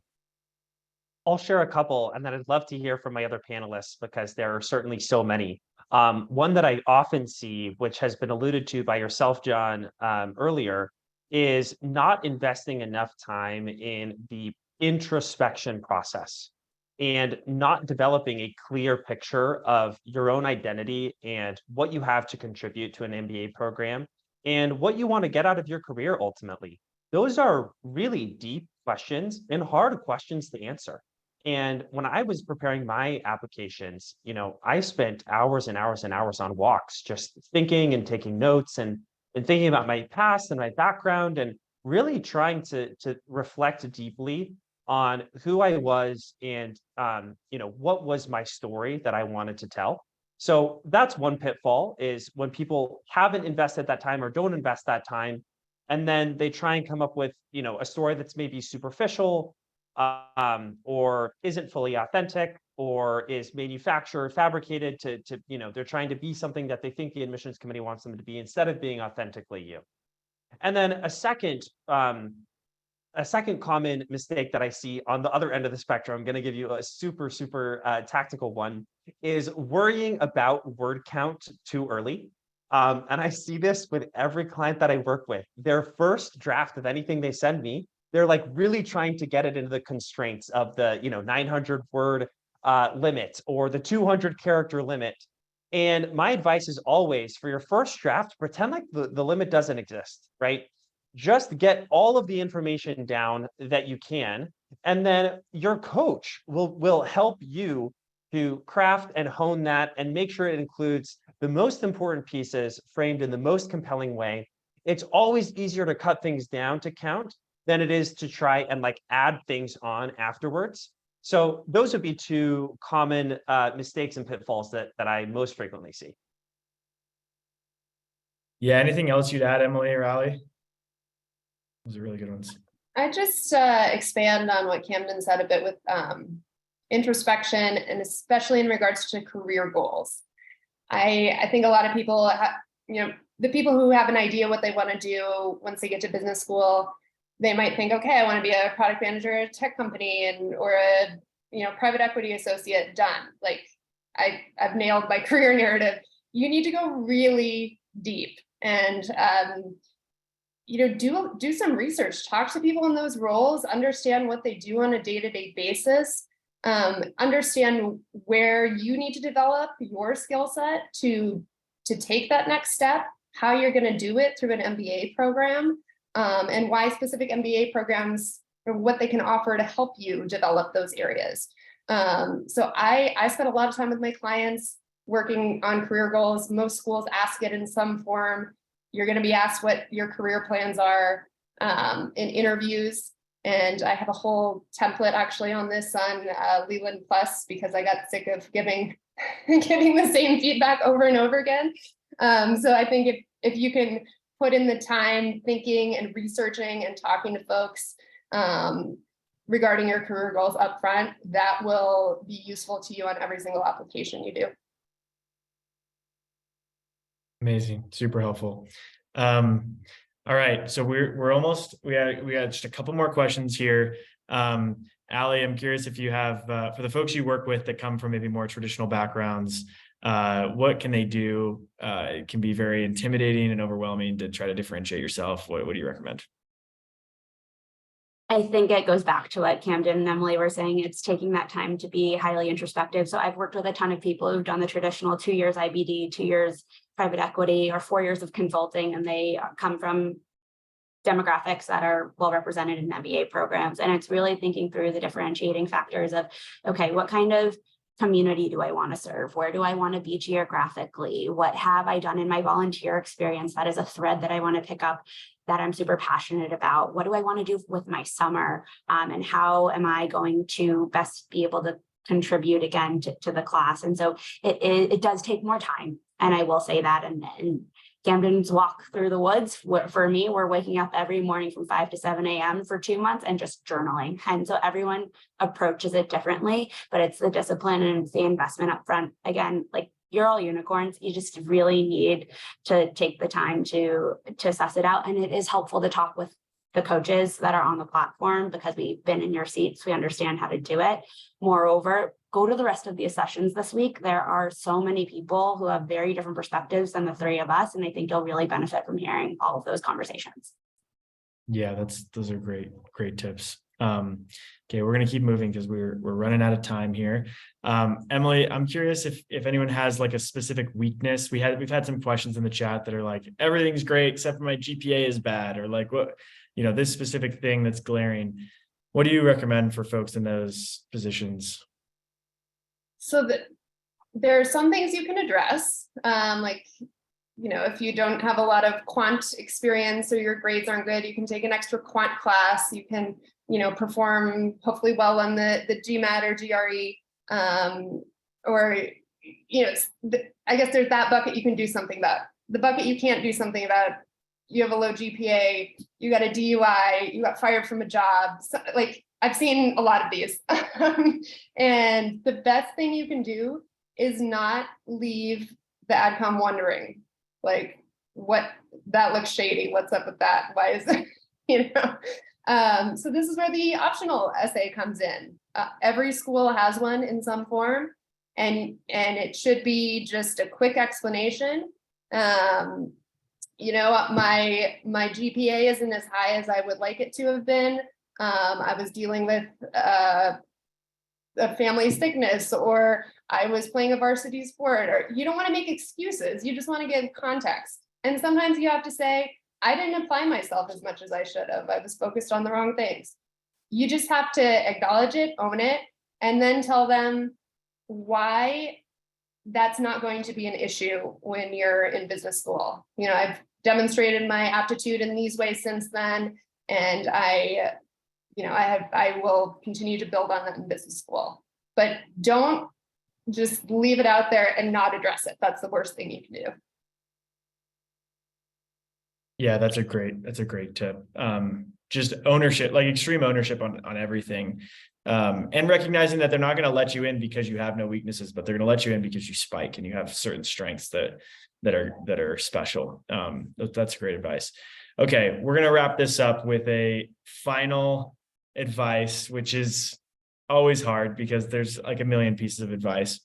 I'll share a couple, and then I'd love to hear from my other panelists because there are certainly so many. One that I often see, which has been alluded to by yourself, John, earlier, is not investing enough time in the introspection process and not developing a clear picture of your own identity and what you have to contribute to an MBA program and what you want to get out of your career ultimately. Those are really deep questions and hard questions to answer. And when I was preparing my applications, I spent hours and hours and hours on walks, just thinking and taking notes and thinking about my past and my background and really trying to reflect deeply on who I was and, what was my story that I wanted to tell. So that's one pitfall, is when people haven't invested that time or don't invest that time, and then they try and come up with, a story that's maybe superficial, or isn't fully authentic, or is manufactured, fabricated to they're trying to be something that they think the admissions committee wants them to be instead of being authentically you. And then a second common mistake that I see on the other end of the spectrum, I'm going to give you a super tactical one, is worrying about word count too early. And I see this with every client that I work with. Their first draft of anything they send me, they're like really trying to get it into the constraints of the 900 word limit or the 200 character limit. And my advice is always, for your first draft, pretend like the limit doesn't exist, right? Just get all of the information down that you can, and then your coach will help you to craft and hone that and make sure it includes the most important pieces framed in the most compelling way. It's always easier to cut things down to count than it is to try and add things on afterwards. So those would be two common mistakes and pitfalls that I most frequently see. Yeah, anything else you'd add, Emily or Ali? Those are really good ones. I just expand on what Camden said a bit with introspection, and especially in regards to career goals. I think a lot of people, the people who have an idea what they want to do once they get to business school, they might think, okay, I want to be a product manager at a tech company or a private equity associate. Done. I've nailed my career narrative. You need to go really deep and do some research, talk to people in those roles, understand what they do on a day-to-day basis, understand where you need to develop your skill set to take that next step, how you're going to do it through an MBA program, and why specific MBA programs or what they can offer to help you develop those areas. So I spend a lot of time with my clients working on career goals. Most schools ask it in some form. You're going to be asked what your career plans are in interviews. And I have a whole template actually on this on Leland Plus, because I got sick of giving the same feedback over and over again. So I think if you can put in the time thinking and researching and talking to folks regarding your career goals up front, that will be useful to you on every single application you do. Amazing, super helpful. All right, so we're almost, we had just a couple more questions here. Ali, I'm curious if you have, for the folks you work with that come from maybe more traditional backgrounds, what can they do? It can be very intimidating and overwhelming to try to differentiate yourself. What do you recommend? I think it goes back to what Camden and Emily were saying. It's taking that time to be highly introspective. So I've worked with a ton of people who've done the traditional 2 years IBD, 2 years private equity, or 4 years of consulting, and they come from demographics that are well represented in MBA programs. And it's really thinking through the differentiating factors of, okay, what kind of community do I want to serve? Where do I want to be geographically? What have I done in my volunteer experience that is a thread that I want to pick up that I'm super passionate about? What do I want to do with my summer? And how am I going to best be able to contribute again to the class? And so it does take more time. And I will say that, and Camden's walk through the woods, for me, we're waking up every morning from 5 to 7 a.m. for 2 months and just journaling. And so everyone approaches it differently, but it's the discipline and it's the investment up front. Again, like, you're all unicorns. You just really need to take the time to suss it out. And it is helpful to talk with the coaches that are on the platform, because we've been in your seats. We understand how to do it. Moreover, go to the rest of the sessions this week. There are so many people who have very different perspectives than the three of us. And I think you'll really benefit from hearing all of those conversations. Yeah, those are great tips. Okay, we're going to keep moving because we're running out of time here. Emily, I'm curious if anyone has like a specific weakness. We've had some questions in the chat that are like, everything's great except for my GPA is bad, or like, what, this specific thing that's glaring. What do you recommend for folks in those positions? So there are some things you can address, like, if you don't have a lot of quant experience or your grades aren't good, you can take an extra quant class. You can, perform hopefully well on the GMAT or GRE, or, I guess there's that bucket you can do something about. The bucket you can't do something about, you have a low GPA, you got a DUI, you got fired from a job. So, like, I've seen a lot of these. And the best thing you can do is not leave the AdCom wondering, like, what, that looks shady. What's up with that? Why is it, so this is where the optional essay comes in. Every school has one in some form, and it should be just a quick explanation. My GPA isn't as high as I would like it to have been. I was dealing with a family sickness, or I was playing a varsity sport, or you don't want to make excuses. You just want to give context. And sometimes you have to say, I didn't apply myself as much as I should have. I was focused on the wrong things. You just have to acknowledge it, own it, and then tell them why that's not going to be an issue when you're in business school. I've demonstrated my aptitude in these ways since then, and I will continue to build on that in business school. But don't just leave it out there and not address it. That's the worst thing you can do. Yeah, that's a great tip. Just ownership, like extreme ownership on everything. And recognizing that they're not going to let you in because you have no weaknesses, but they're going to let you in because you spike and you have certain strengths that are special. That's great advice. Okay, we're going to wrap this up with a final advice, which is always hard because there's like a million pieces of advice.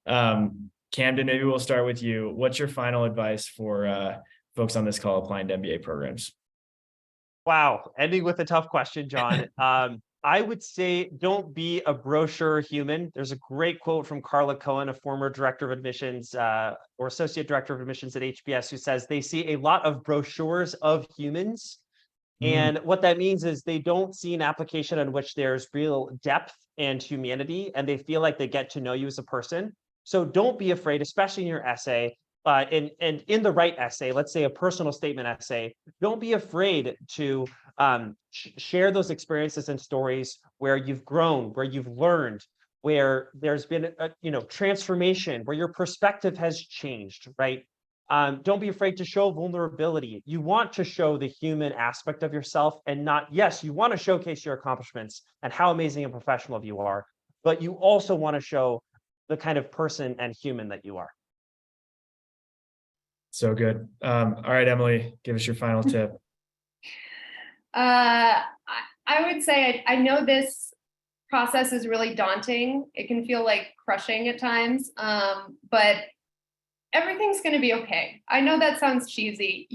Camden, maybe we'll start with you. What's your final advice for folks on this call applying to MBA programs? Wow, ending with a tough question, John. I would say don't be a brochure human. There's a great quote from Carla Cohen, a former director of admissions or associate director of admissions at HBS, who says they see a lot of brochures of humans. And what that means is they don't see an application in which there's real depth and humanity, and they feel like they get to know you as a person. So don't be afraid, especially in your essay. And in the right essay, let's say a personal statement essay, don't be afraid to share those experiences and stories where you've grown, where you've learned, where there's been a transformation, where your perspective has changed, right? Don't be afraid to show vulnerability. You want to show the human aspect of yourself, and not, yes, you want to showcase your accomplishments and how amazing and professional you are, but you also want to show the kind of person and human that you are. So good. All right, Emily, give us your final tip. I would say I know this process is really daunting. It can feel like crushing at times, but everything's going to be okay. I know that sounds cheesy.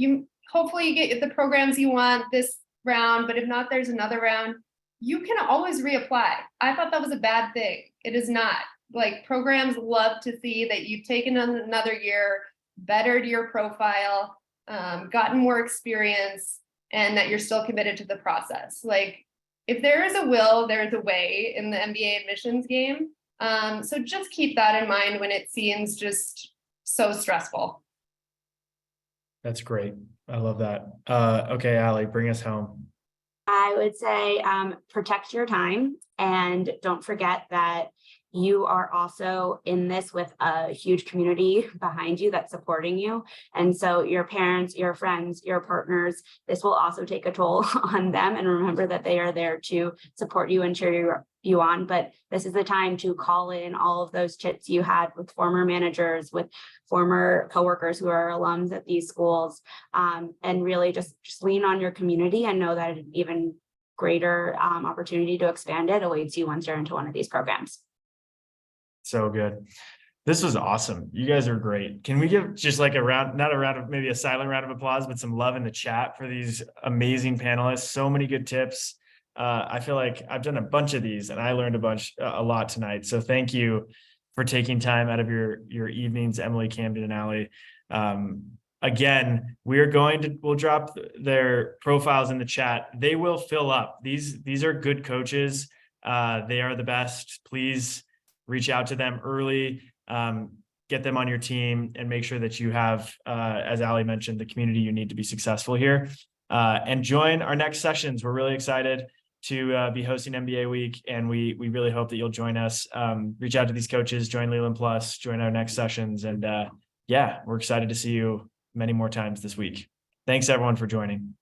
Hopefully you get the programs you want this round, but if not, there's another round. You can always reapply. I thought that was a bad thing. It is not. Like, programs love to see that you've taken another year, bettered your profile, gotten more experience, and that you're still committed to the process. Like, if there is a will, there's a way in the MBA admissions game. So just keep that in mind when it seems just so stressful. That's great. I love that. Okay, Allie, bring us home. I would say protect your time, and don't forget that you are also in this with a huge community behind you that's supporting you. And so your parents, your friends, your partners, this will also take a toll on them. And remember that they are there to support you and cheer you on. But this is the time to call in all of those chits you had with former managers, with former coworkers who are alums at these schools, and really just lean on your community and know that an even greater opportunity to expand it awaits you once you're into one of these programs. So good. This was awesome. You guys are great. Can we give just like a round, not a round of, maybe a silent round of applause, but some love in the chat for these amazing panelists. So many good tips. I feel like I've done a bunch of these and I learned a lot tonight. So thank you for taking time out of your evenings, Emily, Camden, and Allie. Again, we'll drop their profiles in the chat. They will fill up. These are good coaches. They are the best. Please reach out to them early, get them on your team, and make sure that you have, as Allie mentioned, the community you need to be successful here. And join our next sessions. We're really excited to be hosting MBA week, and we really hope that you'll join us. Reach out to these coaches, join Leland Plus, join our next sessions, and yeah, we're excited to see you many more times this week. Thanks everyone for joining.